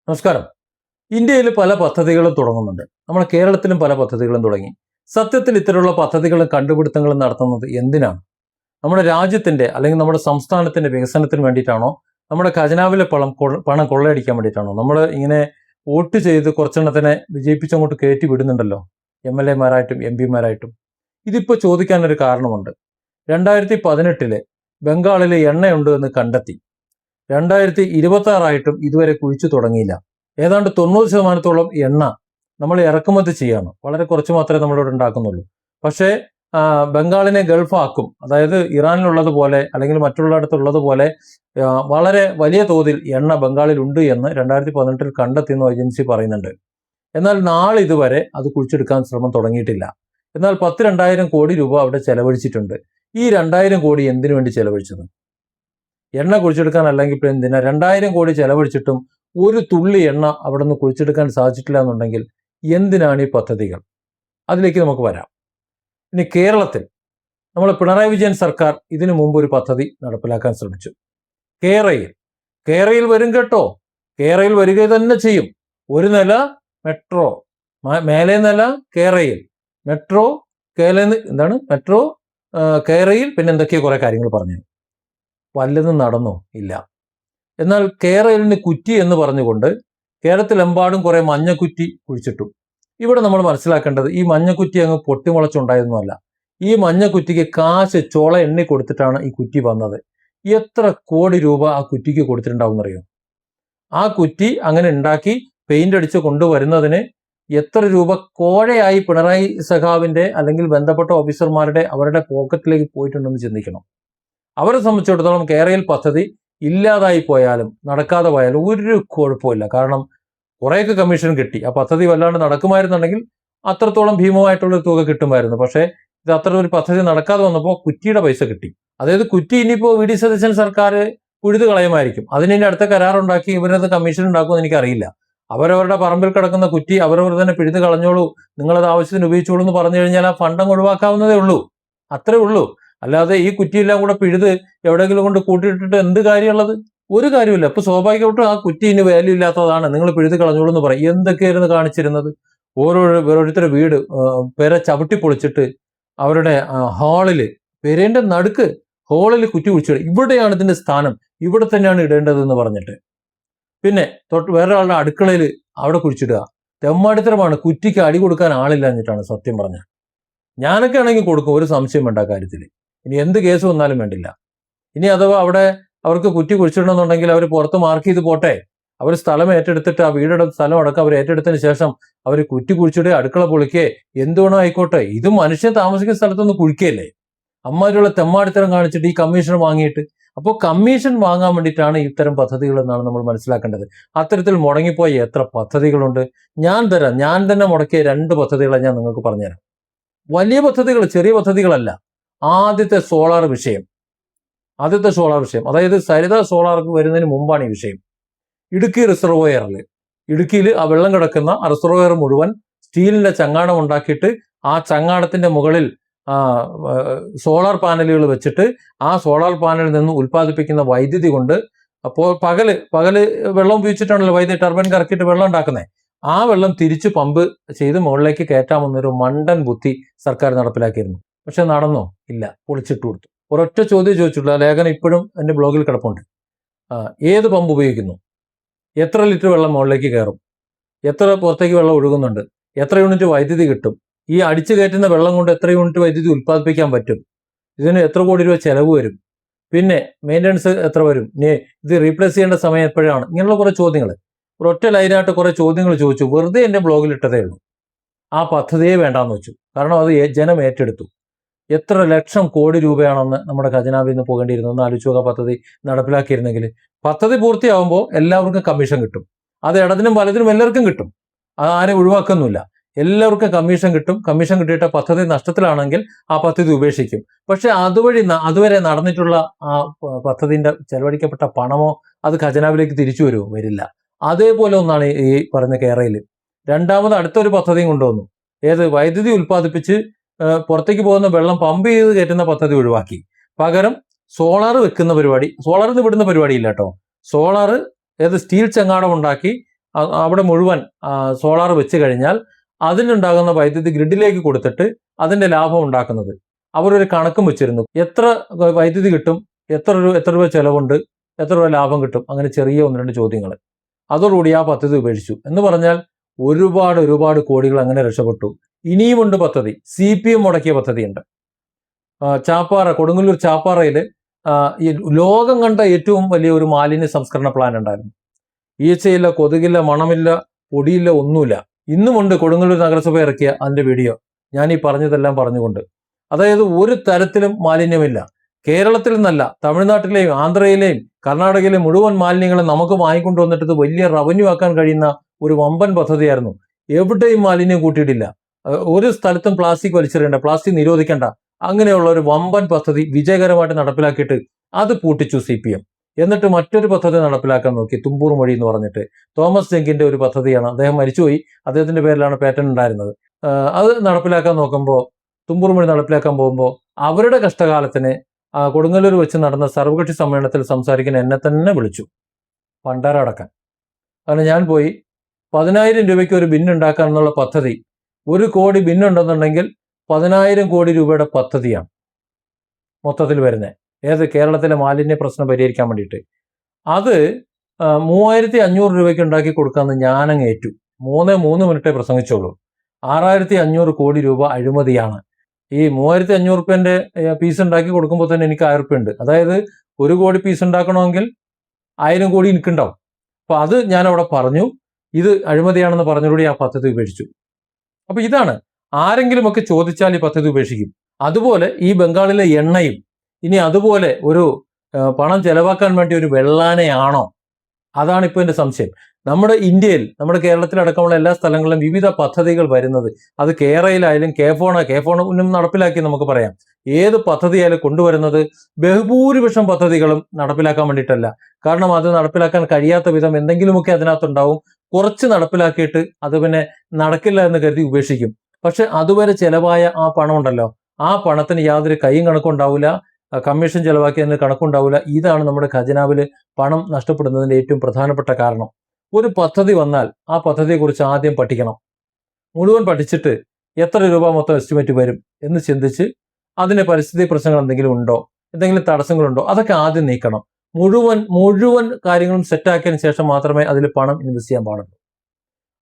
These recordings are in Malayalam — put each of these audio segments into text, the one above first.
നമസ്കാരം. ഇന്ത്യയിൽ പല പദ്ധതികളും തുടങ്ങുന്നുണ്ട്. നമ്മുടെ കേരളത്തിലും പല പദ്ധതികളും തുടങ്ങി. സത്യത്തിൽ ഇത്തരമുള്ള പദ്ധതികളും കണ്ടുപിടുത്തങ്ങളും നടത്തുന്നത് എന്തിനാണ്? നമ്മുടെ രാജ്യത്തിന്റെ അല്ലെങ്കിൽ നമ്മുടെ സംസ്ഥാനത്തിന്റെ വികസനത്തിന് വേണ്ടിയിട്ടാണോ? നമ്മുടെ ഖജനാവിലെ പണം കൊള്ളയടിക്കാൻ വേണ്ടിയിട്ടാണോ? നമ്മൾ ഇങ്ങനെ വോട്ട് ചെയ്ത് കുറച്ചെണ്ണത്തിനെ വിജയിപ്പിച്ചങ്ങോട്ട് കയറ്റി വിടുന്നുണ്ടല്ലോ, MLA മാരായിട്ടും MP മാരായിട്ടും. ഇതിപ്പോൾ ചോദിക്കാനൊരു കാരണമുണ്ട്. 2018 ബംഗാളിൽ എണ്ണയുണ്ട് എന്ന് കണ്ടെത്തി. 2026 ഇതുവരെ കുഴിച്ചു തുടങ്ങിയില്ല. ഏതാണ്ട് 90% എണ്ണ നമ്മൾ ഇറക്കുമതി ചെയ്യാണ്. വളരെ കുറച്ച് മാത്രമേ നമ്മളിവിടെ ഉണ്ടാക്കുന്നുള്ളൂ. പക്ഷേ ബംഗാളിനെ ഗൾഫാക്കും, അതായത് ഇറാനിലുള്ളതുപോലെ അല്ലെങ്കിൽ മറ്റുള്ളിടത്തുള്ളതുപോലെ വളരെ വലിയ തോതിൽ എണ്ണ ബംഗാളിൽ ഉണ്ട് എന്ന് 2018 കണ്ടെത്തിയെന്ന് ഏജൻസി പറയുന്നുണ്ട്. എന്നാൽ നാളിതുവരെ അത് കുഴിച്ചെടുക്കാൻ ശ്രമം തുടങ്ങിയിട്ടില്ല. എന്നാൽ 10-2000 കോടി രൂപ അവിടെ ചെലവഴിച്ചിട്ടുണ്ട്. ഈ 2000 കോടി എന്തിനു വേണ്ടി ചെലവഴിച്ചത്? എണ്ണ കുഴിച്ചെടുക്കാൻ അല്ലെങ്കിൽ ഇപ്പോൾ എന്തിനാ 2000 കോടി ചെലവഴിച്ചിട്ടും ഒരു തുള്ളി എണ്ണ അവിടെ നിന്ന് കുഴിച്ചെടുക്കാൻ സാധിച്ചിട്ടില്ല എന്നുണ്ടെങ്കിൽ എന്തിനാണ് ഈ പദ്ധതികൾ? അതിലേക്ക് നമുക്ക് വരാം. ഇനി കേരളത്തിൽ നമ്മൾ പിണറായി വിജയൻ സർക്കാർ ഇതിനു മുമ്പ് ഒരു പദ്ധതി നടപ്പിലാക്കാൻ ശ്രമിച്ചു. കേരയിൽ വരും കേട്ടോ, കേരയിൽ വരിക തന്നെ ചെയ്യും. ഒരു നില മെട്രോ, മേലെ നില കേരയിൽ, മെട്രോ മെട്രോ കേരയിൽ, പിന്നെ എന്തൊക്കെയോ കുറെ കാര്യങ്ങൾ പറഞ്ഞു. വല്ലതും നടന്നോ? ഇല്ല. എന്നാൽ കേരളിന് കുറ്റി എന്ന് പറഞ്ഞുകൊണ്ട് കേരളത്തിലെമ്പാടും കുറെ മഞ്ഞക്കുറ്റി കുഴിച്ചിട്ടു. ഇവിടെ നമ്മൾ മനസ്സിലാക്കേണ്ടത് ഈ മഞ്ഞക്കുറ്റി അങ്ങ് പൊട്ടിമുളച്ചുണ്ടായതൊന്നുമല്ല. ഈ മഞ്ഞക്കുറ്റിക്ക് കാശ് ചോള എണ്ണി കൊടുത്തിട്ടാണ് ഈ കുറ്റി വന്നത്. എത്ര കോടി രൂപ ആ കുറ്റിക്ക് കൊടുത്തിട്ടുണ്ടാവും എന്നറിയോ? ആ കുറ്റി അങ്ങനെ ഉണ്ടാക്കി പെയിന്റ് അടിച്ച് കൊണ്ടുവരുന്നതിന് എത്ര രൂപ കോഴയായി പിണറായി സഖാവിന്റെ അല്ലെങ്കിൽ ബന്ധപ്പെട്ട ഓഫീസർമാരുടെ അവരുടെ പോക്കറ്റിലേക്ക് പോയിട്ടുണ്ടെന്ന് ചിന്തിക്കണം. അവരെ സംബന്ധിച്ചിടത്തോളം കേരയിൽ പദ്ധതി ഇല്ലാതായി പോയാലും നടക്കാതെ പോയാലും ഒരു കുഴപ്പമില്ല. കാരണം കുറേയൊക്കെ കമ്മീഷൻ കിട്ടി. ആ പദ്ധതി വല്ലാണ്ട് നടക്കുമായിരുന്നുണ്ടെങ്കിൽ അത്രത്തോളം ഭീമമായിട്ടുള്ള തുക കിട്ടുമായിരുന്നു. പക്ഷേ ഇത് അത്ര ഒരു പദ്ധതി നടക്കാതെ വന്നപ്പോൾ കുറ്റിയുടെ പൈസ കിട്ടി. അതായത് കുറ്റി ഇനിയിപ്പോൾ VD സതീശൻ സർക്കാർ ഉഴുതു കളയുമായിരിക്കും. അതിനി അടുത്ത കരാറുണ്ടാക്കി ഇവരത് കമ്മീഷൻ ഉണ്ടാക്കുമെന്ന് എനിക്കറിയില്ല. അവരവരുടെ പറമ്പിൽ കിടക്കുന്ന കുറ്റി അവരവർ തന്നെ പിഴുത് കളഞ്ഞോളൂ, നിങ്ങളത് ആവശ്യത്തിന് ഉപയോഗിച്ചോളൂ എന്ന് പറഞ്ഞു കഴിഞ്ഞാൽ ആ ഫണ്ടം ഒഴിവാക്കാവുന്നതേ ഉള്ളൂ. അത്രേ ഉള്ളൂ. അല്ലാതെ ഈ കുറ്റിയെല്ലാം കൂടെ പിഴുത് എവിടെയെങ്കിലും കൊണ്ട് കൂട്ടിയിട്ടിട്ട് എന്ത് കാര്യമുള്ളത്? ഒരു കാര്യമില്ല. ഇപ്പൊ സ്വാഭാവികമായിട്ടും ആ കുറ്റി ഇനി വാല്യൂ ഇല്ലാത്തതാണ്, നിങ്ങൾ പിഴുത് കളഞ്ഞോളൂ എന്ന് പറയും. എന്തൊക്കെയായിരുന്നു കാണിച്ചിരുന്നത്? ഓരോരുത്തരുടെ വീട് പെര ചവിട്ടി പൊളിച്ചിട്ട് അവരുടെ ഹാളില്, പെരേന്റെ നടുക്ക് ഹാളിൽ കുറ്റി കുഴിച്ചിടുക. ഇവിടെയാണ് ഇതിന്റെ സ്ഥാനം, ഇവിടെ തന്നെയാണ് ഇടേണ്ടത് എന്ന് പറഞ്ഞിട്ട്. പിന്നെ വേറെ ആളുടെ അടുക്കളയിൽ അവിടെ കുഴിച്ചിടുക. തെമ്മാടിത്തരമാണ്. കുറ്റിക്ക് അടി കൊടുക്കാൻ ആളില്ലാഞ്ഞിട്ടാണ് സത്യം പറഞ്ഞ. ഞാനൊക്കെ ആണെങ്കിൽ കൊടുക്കും, ഒരു സംശയം വേണ്ട കാര്യത്തിൽ. ഇനി എന്ത് കേസ് വന്നാലും വേണ്ടില്ല. ഇനി അഥവാ അവിടെ അവർക്ക് കുറ്റി കുഴിച്ചിടണമെന്നുണ്ടെങ്കിൽ അവർ പുറത്ത് മാർക്ക് ചെയ്ത് പോട്ടെ. അവർ സ്ഥലം ഏറ്റെടുത്തിട്ട് ആ വീടെടുത്ത സ്ഥലം അടക്കം അവർ ഏറ്റെടുത്തതിന് ശേഷം അവർ കുറ്റി കുഴിച്ചിടുക, അടുക്കള പൊളിക്കേ, എന്തുവേണോ ആയിക്കോട്ടെ. ഇത് മനുഷ്യൻ താമസിക്കുന്ന സ്ഥലത്തൊന്ന് കുഴിക്കല്ലേ? അമ്മാതിരിയുള്ള തെമ്മാടിത്തരം കാണിച്ചിട്ട് ഈ കമ്മീഷൻ വാങ്ങിയിട്ട്. അപ്പോൾ കമ്മീഷൻ വാങ്ങാൻ വേണ്ടിയിട്ടാണ് ഇത്തരം പദ്ധതികൾ എന്നാണ് നമ്മൾ മനസ്സിലാക്കേണ്ടത്. അത്തരത്തിൽ മുടങ്ങിപ്പോയ എത്ര പദ്ധതികളുണ്ട്. ഞാൻ തന്നെ മുടക്കിയ 2 പദ്ധതികളെ ഞാൻ നിങ്ങൾക്ക് പറഞ്ഞുതരാം. വലിയ പദ്ധതികൾ, ചെറിയ പദ്ധതികളല്ല. ആദ്യത്തെ സോളാർ വിഷയം, അതായത് സരിത സോളാർക്ക് വരുന്നതിന് മുമ്പാണ് ഈ വിഷയം. ഇടുക്കി റിസർവോയറിൽ, ഇടുക്കിയിൽ ആ വെള്ളം കിടക്കുന്ന റിസർവോയർ മുഴുവൻ സ്റ്റീലിന്റെ ചങ്ങാടം ഉണ്ടാക്കിയിട്ട് ആ ചങ്ങാടത്തിന്റെ മുകളിൽ സോളാർ പാനലുകൾ വെച്ചിട്ട് ആ സോളാർ പാനലിൽ നിന്ന് ഉൽപ്പാദിപ്പിക്കുന്ന വൈദ്യുതി കൊണ്ട്, അപ്പോൾ പകല് വെള്ളം ഉപയോഗിച്ചിട്ടാണല്ലോ വൈദ്യുതി ടർബൈൻ കറക്കിയിട്ട് വെള്ളം ഉണ്ടാക്കുന്നത്. ആ വെള്ളം തിരിച്ച് പമ്പ് ചെയ്ത് മുകളിലേക്ക് കയറ്റാമെന്നൊരു മണ്ടൻ ബുദ്ധി സർക്കാർ നടപ്പിലാക്കിയിരുന്നു. പക്ഷെ നടന്നോ? ഇല്ല, പൊളിച്ചിട്ട് കൊടുത്തു. ഒരൊറ്റ ചോദ്യം ചോദിച്ചിട്ടുള്ള ലേഖനം ഇപ്പോഴും എൻ്റെ ബ്ലോഗിൽ കിടപ്പുണ്ട്. ഏത് പമ്പ് ഉപയോഗിക്കുന്നു? എത്ര ലിറ്റർ വെള്ളം മുകളിലേക്ക് കയറും? എത്ര പുറത്തേക്ക് വെള്ളം ഒഴുകുന്നുണ്ട്? എത്ര യൂണിറ്റ് വൈദ്യുതി കിട്ടും? ഈ അടിച്ചു കയറ്റുന്ന വെള്ളം കൊണ്ട് എത്ര യൂണിറ്റ് വൈദ്യുതി ഉൽപ്പാദിപ്പിക്കാൻ പറ്റും? ഇതിന് എത്ര കോടി രൂപ ചെലവ് വരും? പിന്നെ മെയിൻ്റനൻസ് എത്ര വരും? ഇത് റീപ്ലേസ് ചെയ്യേണ്ട സമയം എപ്പോഴാണ്? ഇങ്ങനെയുള്ള കുറെ ചോദ്യങ്ങൾ, ഒരൊറ്റ ലൈനായിട്ട് കുറെ ചോദ്യങ്ങൾ ചോദിച്ചു. വെറുതെ എൻ്റെ ബ്ലോഗിൽ ഇട്ടതേ ഉള്ളൂ. ആ പദ്ധതിയെ വേണ്ടാന്ന് വെച്ചു. കാരണം അത് ജനം ഏറ്റെടുത്തു. എത്ര ലക്ഷം കോടി രൂപയാണെന്ന് നമ്മുടെ ഖജനാവിൽ നിന്ന് പോകേണ്ടിയിരുന്നു എന്ന് ആലോചിച്ച് പദ്ധതി നടപ്പിലാക്കിയിരുന്നെങ്കിൽ. പദ്ധതി പൂർത്തിയാവുമ്പോൾ എല്ലാവർക്കും കമ്മീഷൻ കിട്ടും. അത് ഇടതിനും വലതിനും എല്ലാവർക്കും കിട്ടും. അത് ആരും ഒഴിവാക്കുന്നില്ല. എല്ലാവർക്കും കമ്മീഷൻ കിട്ടും. കമ്മീഷൻ കിട്ടിയിട്ട് പദ്ധതി നഷ്ടത്തിലാണെങ്കിൽ ആ പദ്ധതി ഉപേക്ഷിക്കും. പക്ഷെ അതുവരെ നടന്നിട്ടുള്ള ആ പദ്ധതിന്റെ ചെലവഴിക്കപ്പെട്ട പണമോ അത് ഖജനാവിലേക്ക് തിരിച്ചു വരുമോ? വരില്ല. അതേപോലെ ഒന്നാണ് ഈ പറഞ്ഞ കേരളയിൽ. രണ്ടാമത് അടുത്തൊരു പദ്ധതിയും കൊണ്ടുവന്നു. വൈദ്യുതി ഉൽപ്പാദിപ്പിച്ച് പുറത്തേക്ക് പോകുന്ന വെള്ളം പമ്പ് ചെയ്ത് കയറ്റുന്ന പദ്ധതി ഒഴിവാക്കി. പകരം സോളാർ വെക്കുന്ന പരിപാടി, സോളാറിന് വിടുന്ന പരിപാടിയില്ല കേട്ടോ. സോളാർ സ്റ്റീൽ ചങ്ങാടം ഉണ്ടാക്കി അവിടെ മുഴുവൻ സോളാർ വെച്ച് കഴിഞ്ഞാൽ അതിനുണ്ടാകുന്ന വൈദ്യുതി ഗ്രിഡിലേക്ക് കൊടുത്തിട്ട് അതിന്റെ ലാഭം ഉണ്ടാക്കുന്നത്. അവരൊരു കണക്കും വെച്ചിരുന്നു, എത്ര വൈദ്യുതി കിട്ടും, എത്ര രൂപ ചെലവുണ്ട്, എത്ര രൂപ ലാഭം കിട്ടും, അങ്ങനെ ചെറിയ 1-2 ചോദ്യങ്ങൾ. അതോടുകൂടി ആ പദ്ധതി ഉപേക്ഷിച്ചു. എന്ന് പറഞ്ഞാൽ ഒരുപാട് കോടികൾ അങ്ങനെ രക്ഷപ്പെട്ടു. ഇനിയുമുണ്ട് പദ്ധതി. CPM മുടക്കിയ പദ്ധതിയുണ്ട്. ചാപ്പാറ, കൊടുങ്ങല്ലൂർ ചാപ്പാറയിൽ ഈ ലോകം കണ്ട ഏറ്റവും വലിയ ഒരു മാലിന്യ സംസ്കരണ പ്ലാൻ ഉണ്ടായിരുന്നു. ഈച്ചയില്ല, കൊതുകില്ല, മണമില്ല, പൊടിയില്ല, ഒന്നുമില്ല. ഇന്നുമുണ്ട് കൊടുങ്ങല്ലൂർ നഗരസഭ ഇറക്കിയ അതിന്റെ വീഡിയോ, ഞാൻ ഈ പറഞ്ഞതെല്ലാം പറഞ്ഞുകൊണ്ട്. അതായത് ഒരു തരത്തിലും മാലിന്യമില്ല. കേരളത്തിൽ നിന്നല്ല, തമിഴ്നാട്ടിലെയും ആന്ധ്രയിലെയും കർണാടകയിലെയും മുഴുവൻ മാലിന്യങ്ങളും നമുക്ക് വാങ്ങിക്കൊണ്ടുവന്നിട്ട് ഇത് വലിയ റവന്യൂ ആക്കാൻ കഴിയുന്ന ഒരു വമ്പൻ പദ്ധതിയായിരുന്നു. എവിടെയും മാലിന്യം കൂട്ടിയിട്ടില്ല. ഒരു സ്ഥലത്തും പ്ലാസ്റ്റിക് വലിച്ചെറിയണ്ട, പ്ലാസ്റ്റിക് നിരോധിക്കേണ്ട, അങ്ങനെയുള്ള ഒരു വമ്പൻ പദ്ധതി വിജയകരമായിട്ട് നടപ്പിലാക്കിയിട്ട് അത് പൂട്ടിച്ചു CPM. എന്നിട്ട് മറ്റൊരു പദ്ധതി നടപ്പിലാക്കാൻ നോക്കി, തുമ്പൂർ മൊഴി എന്ന് പറഞ്ഞിട്ട്. തോമസ് ജങ്കിന്റെ ഒരു പദ്ധതിയാണ്, അദ്ദേഹം മരിച്ചുപോയി, അദ്ദേഹത്തിന്റെ പേരിലാണ് പേറ്റന്റ് ഉണ്ടായിരുന്നത്. അത് നടപ്പിലാക്കാൻ നോക്കുമ്പോൾ, തുമ്പൂർ മൊഴി നടപ്പിലാക്കാൻ പോകുമ്പോൾ അവരുടെ കഷ്ടകാലത്തിന് കൊടുങ്ങല്ലൂർ വെച്ച് നടന്ന സർവകക്ഷി സമ്മേളനത്തിൽ സംസാരിക്കാൻ എന്നെ തന്നെ വിളിച്ചു, പണ്ടാര അടക്കാൻ. കാരണം ഞാൻ പോയി 10,000 രൂപയ്ക്ക് ഒരു ബിൻ ഉണ്ടാക്കാൻ എന്നുള്ള പദ്ധതി, 1 കോടി ബിന്നുണ്ടെന്നുണ്ടെങ്കിൽ 10,000 കോടി രൂപയുടെ പദ്ധതിയാണ് മൊത്തത്തിൽ വരുന്നത്. ഏത് കേരളത്തിലെ മാലിന്യ പ്രശ്നം പരിഹരിക്കാൻ വേണ്ടിയിട്ട്. അത് 3,500 രൂപയ്ക്ക് ഉണ്ടാക്കി കൊടുക്കാമെന്ന് ഞാനങ്ങ് ഏറ്റു. 3 മിനിറ്റേ പ്രസംഗിച്ചോളൂ. 6,500 കോടി രൂപ അഴിമതിയാണ്. ഈ 3,500 രൂപേന്റെ പീസ് ഉണ്ടാക്കി കൊടുക്കുമ്പോൾ തന്നെ എനിക്ക് 1,000 രൂപ ഉണ്ട്. അതായത് 1 കോടി പീസ് ഉണ്ടാക്കണമെങ്കിൽ 1,000 കോടി എനിക്കുണ്ടാവും. അപ്പൊ അത് ഞാൻ അവിടെ പറഞ്ഞു, ഇത് അഴിമതിയാണെന്ന് പറഞ്ഞതോടെ ആ പദ്ധതി ഉപേക്ഷിച്ചു. അപ്പൊ ഇതാണ്, ആരെങ്കിലുമൊക്കെ ചോദിച്ചാൽ ഈ പദ്ധതി ഉപേക്ഷിക്കും. അതുപോലെ ഈ ബംഗാളിലെ എണ്ണയും ഇനി അതുപോലെ ഒരു പണം ചെലവാക്കാൻ വേണ്ടി ഒരു വെള്ളാനയാണോ? അതാണ് ഇപ്പോൾ എൻ്റെ സംശയം. നമ്മുടെ ഇന്ത്യയിൽ, നമ്മുടെ കേരളത്തിലടക്കമുള്ള എല്ലാ സ്ഥലങ്ങളിലും വിവിധ പദ്ധതികൾ വരുന്നത്, അത് കേരളയിലായാലും കേഫോണും നടപ്പിലാക്കി നമുക്ക് പറയാം. ഏത് പദ്ധതിയായാലും കൊണ്ടുവരുന്നത് ബഹുഭൂരിപക്ഷം പദ്ധതികളും നടപ്പിലാക്കാൻ വേണ്ടിയിട്ടല്ല. കാരണം അത് നടപ്പിലാക്കാൻ കഴിയാത്ത വിധം എന്തെങ്കിലുമൊക്കെ അതിനകത്തുണ്ടാവും. കുറച്ച് നടപ്പിലാക്കിയിട്ട് അത് പിന്നെ നടക്കില്ല എന്ന് കരുതി ഉപേക്ഷിക്കും. പക്ഷെ അതുവരെ ചെലവായ ആ പണം ഉണ്ടല്ലോ, ആ പണത്തിന് യാതൊരു കൈയും കണക്കുണ്ടാവില്ല, കമ്മീഷൻ ചെലവാക്കിയതിന് കണക്കുണ്ടാവില്ല. ഇതാണ് നമ്മുടെ ഖജനാവിൽ പണം നഷ്ടപ്പെടുന്നതിന്റെ ഏറ്റവും പ്രധാനപ്പെട്ട കാരണം. ഒരു പദ്ധതി വന്നാൽ ആ പദ്ധതിയെക്കുറിച്ച് ആദ്യം പഠിക്കണം. മുഴുവൻ പഠിച്ചിട്ട് എത്ര രൂപ മൊത്തം എസ്റ്റിമേറ്റ് വരും എന്ന് ചിന്തിച്ച് അതിന് പരിസ്ഥിതി പ്രശ്നങ്ങൾ എന്തെങ്കിലും ഉണ്ടോ, എന്തെങ്കിലും തടസ്സങ്ങളുണ്ടോ, അതൊക്കെ ആദ്യം നീക്കണം. മുഴുവൻ കാര്യങ്ങളും സെറ്റാക്കിയതിന് ശേഷം മാത്രമേ അതിൽ പണം ഇൻവെസ്റ്റ് ചെയ്യാൻ പാടുള്ളൂ.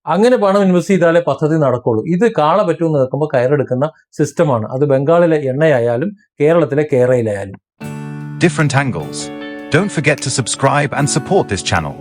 അങ്ങനെ പണം ഇൻവെസ്റ്റ് ചെയ്താലേ പദ്ധതി നടക്കുള്ളൂ. ഇത് കാള പറ്റുമെന്ന് നിൽക്കുമ്പോൾ കയറെടുക്കുന്ന സിസ്റ്റമാണ്. അത് ബംഗാളിലെ എണ്ണയായാലും കേരളത്തിലെ കേരളയിലായാലും. Different angles. Don't forget to subscribe and support this channel.